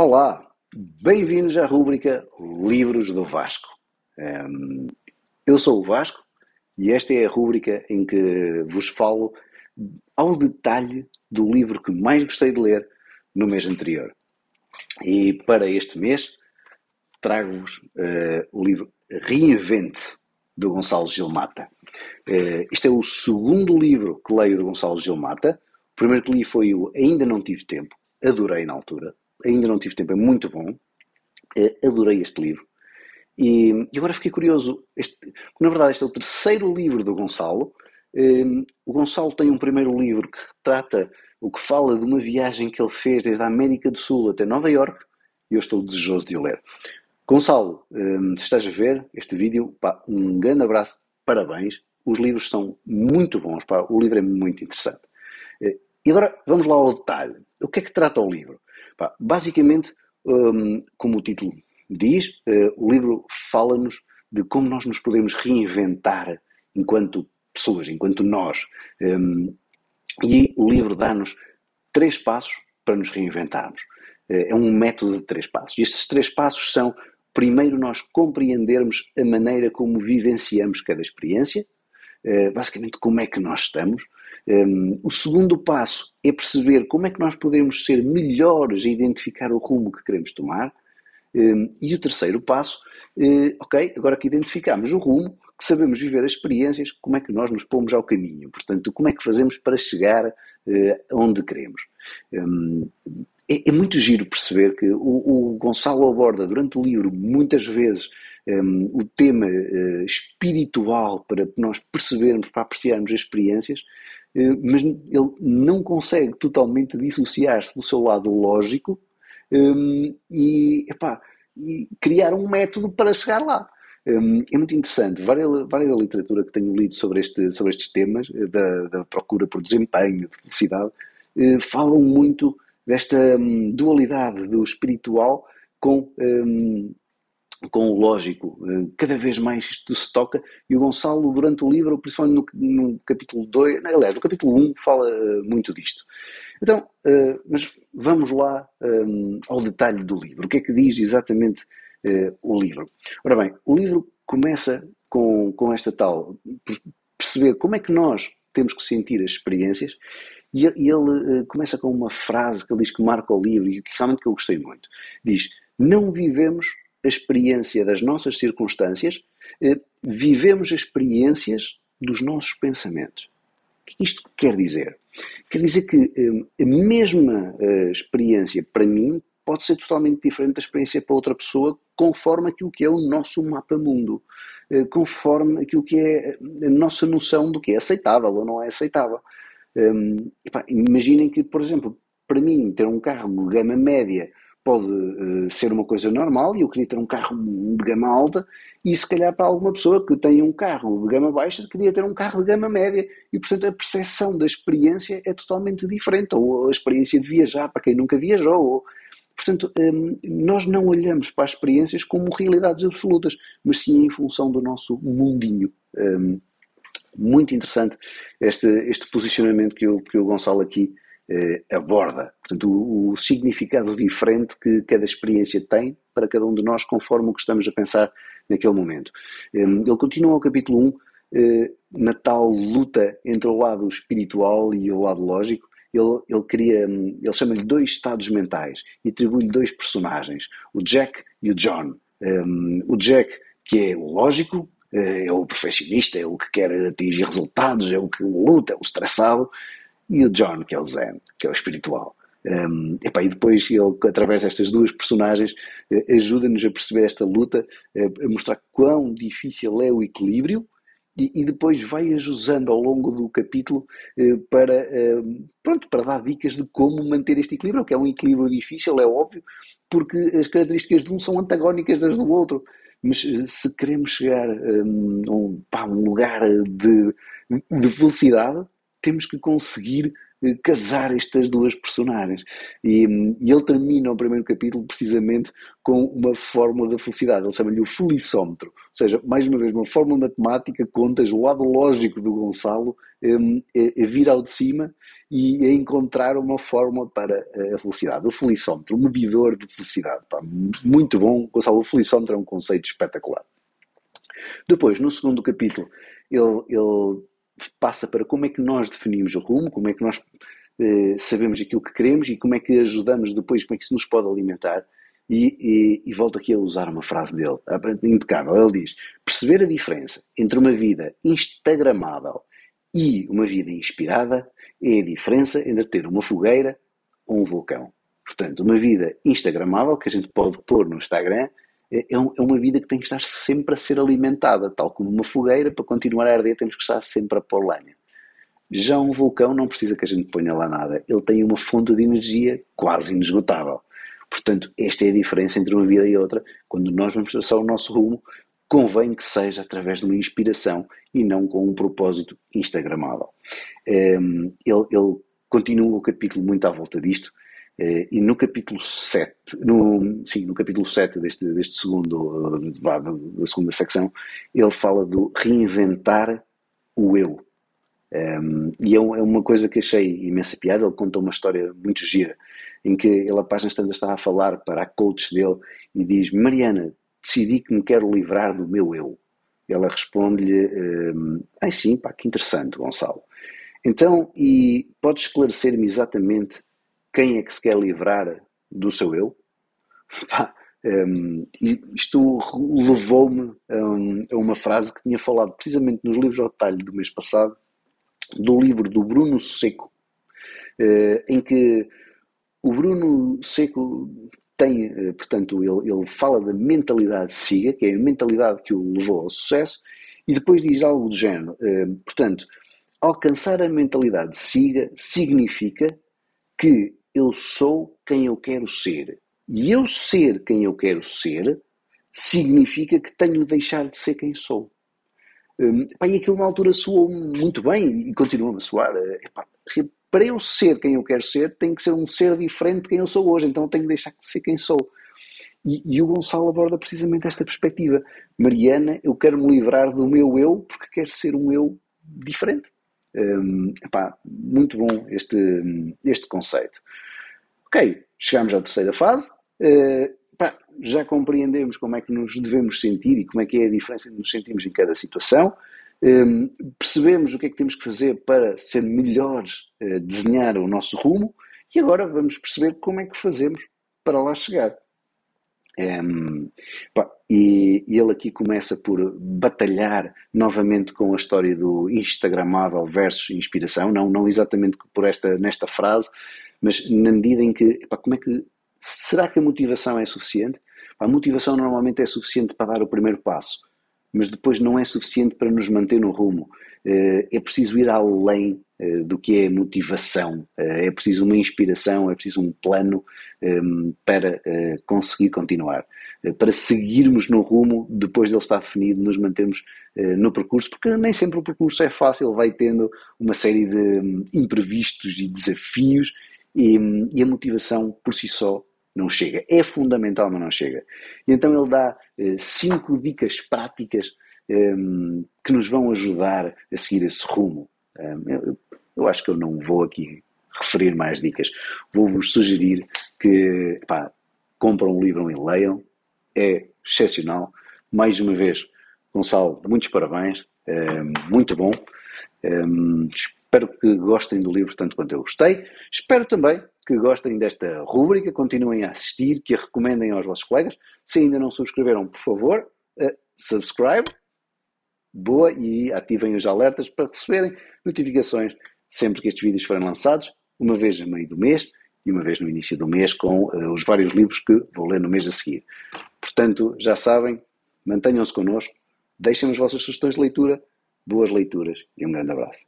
Olá, bem-vindos à rúbrica Livros do Vasco. Eu sou o Vasco e esta é a rúbrica em que vos falo ao detalhe do livro que mais gostei de ler no mês anterior. E para este mês trago-vos o livro Reinvente, do Gonçalo Gil Mata. Este é o segundo livro que leio do Gonçalo Gil Mata. O primeiro que li foi o Ainda Não Tive Tempo, adorei na altura. Ainda Não Tive Tempo é muito bom. Adorei este livro. E agora fiquei curioso. Na verdade, este é o terceiro livro do Gonçalo. O Gonçalo tem um primeiro livro que retrata o que fala de uma viagem que ele fez desde a América do Sul até Nova Iorque e eu estou desejoso de o ler. Gonçalo, se estás a ver este vídeo, pá, um grande abraço, parabéns. Os livros são muito bons, pá, o livro é muito interessante. E agora vamos lá ao detalhe. O que é que trata o livro? Pá, basicamente, como o título diz, o livro fala-nos de como nós nos podemos reinventar enquanto pessoas, enquanto nós. E o livro dá-nos 3 passos para nos reinventarmos. É um método de 3 passos. E estes 3 passos são, primeiro, nós compreendermos a maneira como vivenciamos cada experiência, basicamente como é que nós estamos. O segundo passo é perceber como é que nós podemos ser melhores a identificar o rumo que queremos tomar. E o terceiro passo, ok, agora que identificamos o rumo, que sabemos viver as experiências, como é que nós nos pomos ao caminho? Portanto, como é que fazemos para chegar onde queremos? É muito giro perceber que o Gonçalo aborda durante o livro muitas vezes o tema espiritual para nós percebermos, para apreciarmos as experiências, mas ele não consegue totalmente dissociar-se do seu lado lógico e criar um método para chegar lá. É muito interessante. Várias da literatura que tenho lido sobre estes temas, da procura por desempenho, de felicidade, falam muito desta dualidade do espiritual com o lógico. Cada vez mais isto se toca e o Gonçalo, durante o livro, principalmente no capítulo 2, aliás, no capítulo 1, fala muito disto. Então, mas vamos lá ao detalhe do livro. O que é que diz exatamente o livro? Ora bem, o livro começa com esta tal, perceber como é que nós temos que sentir as experiências e ele começa com uma frase que ele diz que marca o livro e que realmente que eu gostei muito. Diz, não vivemos a experiência das nossas circunstâncias, vivemos as experiências dos nossos pensamentos. O que isto quer dizer? Quer dizer que a mesma experiência para mim pode ser totalmente diferente da experiência para outra pessoa, conforme aquilo que é o nosso mapa-mundo, conforme aquilo que é a nossa noção do que é aceitável ou não é aceitável. Imaginem que, por exemplo, para mim ter um carro de gama média pode ser uma coisa normal e eu queria ter um carro de gama alta e se calhar para alguma pessoa que tem um carro de gama baixa queria ter um carro de gama média e portanto a percepção da experiência é totalmente diferente, ou a experiência de viajar para quem nunca viajou, portanto nós não olhamos para as experiências como realidades absolutas, mas sim em função do nosso mundinho. Muito interessante este posicionamento que o Gonçalo aqui aborda. Portanto, o significado diferente que cada experiência tem para cada um de nós, conforme o que estamos a pensar naquele momento. Ele continua ao capítulo 1, na tal luta entre o lado espiritual e o lado lógico. Ele chama-lhe 2 estados mentais e atribui-lhe 2 personagens, o Jack e o John. O Jack, que é o lógico, é o perfeccionista, é o que quer atingir resultados, é o que luta, é o estressado, e o John, que é o Zen, que é o espiritual. E depois ele, através destas 2 personagens, ajuda-nos a perceber esta luta, a mostrar quão difícil é o equilíbrio e depois vai-as usando ao longo do capítulo para dar dicas de como manter este equilíbrio, que é um equilíbrio difícil, é óbvio, porque as características de um são antagónicas das do outro. Mas se queremos chegar a um lugar de felicidade, temos que conseguir casar estas duas personagens. E ele termina o primeiro capítulo precisamente com uma fórmula da felicidade. Ele chama-lhe o felicómetro. Ou seja, mais uma vez, uma fórmula matemática, contas o lado lógico do Gonçalo a vir ao de cima e a encontrar uma fórmula para a felicidade. O felicómetro, o medidor de felicidade. Pá, muito bom, Gonçalo. O felicómetro é um conceito espetacular. Depois, no segundo capítulo, ele passa para como é que nós definimos o rumo, como é que nós sabemos aquilo que queremos e como é que ajudamos depois, como é que isso nos pode alimentar. E volto aqui a usar uma frase dele, impecável. Ele diz: perceber a diferença entre uma vida instagramável e uma vida inspirada é a diferença entre ter uma fogueira ou um vulcão. Portanto, uma vida instagramável, que a gente pode pôr no Instagram, é uma vida que tem que estar sempre a ser alimentada, tal como uma fogueira, para continuar a arder temos que estar sempre a pôr lenha. Já um vulcão não precisa que a gente ponha lá nada, ele tem uma fonte de energia quase inesgotável. Portanto, esta é a diferença entre uma vida e outra. Quando nós vamos traçar o nosso rumo, convém que seja através de uma inspiração e não com um propósito instagramável. Ele continua o capítulo muito à volta disto. E no capítulo 7, no capítulo 7 deste segundo, da segunda secção, ele fala do reinventar o eu. E é uma coisa que achei imensa piada. Ele conta uma história muito gira, em que ele, a páginas tantas, estava a falar para a coach dele e diz: Mariana, decidi que me quero livrar do meu eu. Ela responde-lhe: sim, pá, que interessante, Gonçalo. Então, e podes esclarecer-me exatamente quem é que se quer livrar do seu eu? Pá, isto levou-me a uma frase que tinha falado precisamente nos livros ao detalhe do mês passado, do livro do Bruno Seco, em que o Bruno Seco tem, portanto, ele fala da mentalidade SIGA, que é a mentalidade que o levou ao sucesso, e depois diz algo do género, portanto, alcançar a mentalidade SIGA significa que eu sou quem eu quero ser. E eu ser quem eu quero ser significa que tenho de deixar de ser quem sou. E aquilo na altura soou muito bem e continua-me a soar. Para eu ser quem eu quero ser, tenho que ser um ser diferente de quem eu sou hoje, então eu tenho que deixar de ser quem sou. E o Gonçalo aborda precisamente esta perspectiva. Mariana, eu quero me livrar do meu eu porque quero ser um eu diferente. Muito bom este conceito. Ok, chegamos à terceira fase. Já compreendemos como é que nos devemos sentir e como é que é a diferença entre nos sentimos em cada situação. Percebemos o que é que temos que fazer para ser melhores, desenhar o nosso rumo, e agora vamos perceber como é que fazemos para lá chegar. E ele aqui começa por batalhar novamente com a história do instagramável versus inspiração, não exatamente nesta frase, mas na medida em que, como é que, será que a motivação é suficiente? A motivação normalmente é suficiente para dar o primeiro passo, mas depois não é suficiente para nos manter no rumo. É preciso ir além do que é motivação, é preciso uma inspiração, é preciso um plano para conseguir continuar, para seguirmos no rumo depois dele estar definido, nos mantermos no percurso, porque nem sempre o percurso é fácil, vai tendo uma série de imprevistos e desafios, e a motivação por si só não chega. É fundamental, mas não chega. E então ele dá 5 dicas práticas que nos vão ajudar a seguir esse rumo. Eu acho que eu não vou aqui referir mais dicas. Vou-vos sugerir que compram um livro e leiam. É excepcional. Mais uma vez, Gonçalo, muitos parabéns. Muito bom. Espero que gostem do livro tanto quanto eu gostei. Espero também que gostem desta rúbrica, continuem a assistir, que a recomendem aos vossos colegas. Se ainda não subscreveram, por favor, subscribe, boa, e ativem os alertas para receberem notificações sempre que estes vídeos forem lançados, uma vez a meio do mês e uma vez no início do mês, com os vários livros que vou ler no mês a seguir. Portanto, já sabem, mantenham-se connosco, deixem as vossas sugestões de leitura, boas leituras e um grande abraço.